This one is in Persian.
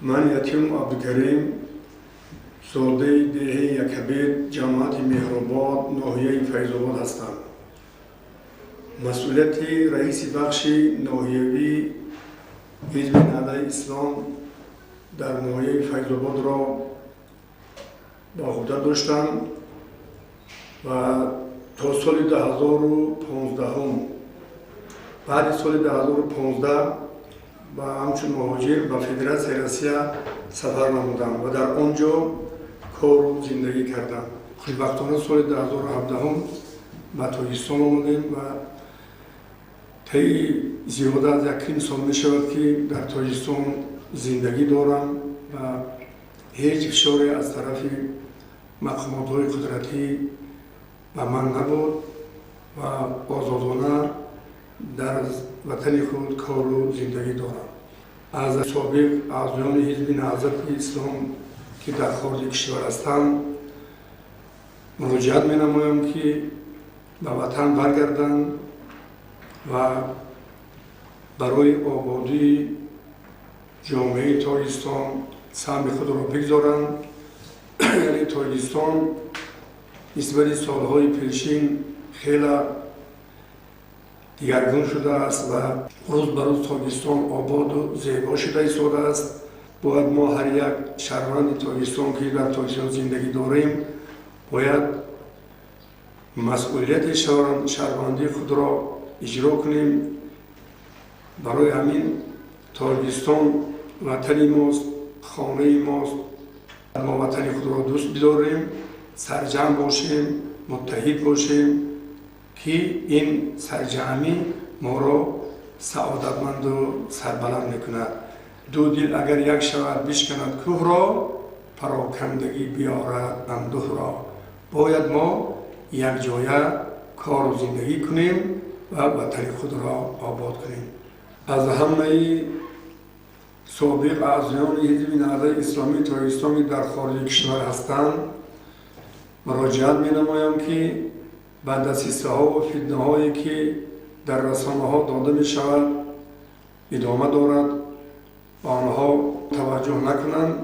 من یتیم عبدالکریم زاده دهه یکبیر جماعت مهرآباد ناحیه فیض‌آباد هستم. مسئولیت رئیس بخش ناحیوی حزب نهضت اسلام در ناحیه فیض‌آباد را به عهده داشتم و تا سال 2015 بعد سال 2015 و همچون مهاجر به فدراسیون روسیه سفر نمودم و در آنجا کار و زندگی کردم. خوشبختانه سال 2017 به تاجیکستان آمدیم و طی زیاده از 1 سال می شود که در تاجیکستان زندگی دارم و هیچ فشاری از طرف مقامات های قدرتی به من نبود و آزادانه در وطن خود کار و زندگی دارم. از سابق اعضایان حزب نهضت اسلام که در خارج کشور هستند مراجعت می نمایم که به وطن برگردند و برای آبادی جامعه تاجیکستان سهم خود را بگذارند. یعنی تاجیکستان نسبت سالهای پیشین خیلی دیگرگون شده است و روز به روز تاجیکستان آباد و زیبا شده ایستاده است. باید ما هر یک شهروند تاجیکستان که در تاجیکستان زندگی داریم باید مسئولیت شهروندی خود را اجرا کنیم. برای همین تاجیکستان وطن ماست، خانه ماست. ما وطن خود را دوست بداریم، سرجم باشیم، متحد باشیم که این سرجمی ما را سعادتمند و سربلند میکند. دو دل اگر یک شود بشکند کوه را، پراکندگی بیارد اندوه را. باید ما یک جایه کار و زندگی کنیم و وطن خود را آباد کنیم. از همه سابق اعضایان حزب نهضت اسلامی تاجیکستان در خارج کشور هستند مراجعت می نمایم که به دسیسه ها و فتنه هایی که در رسانه ها داده می شود ادامه دارد و آنها توجه نکنند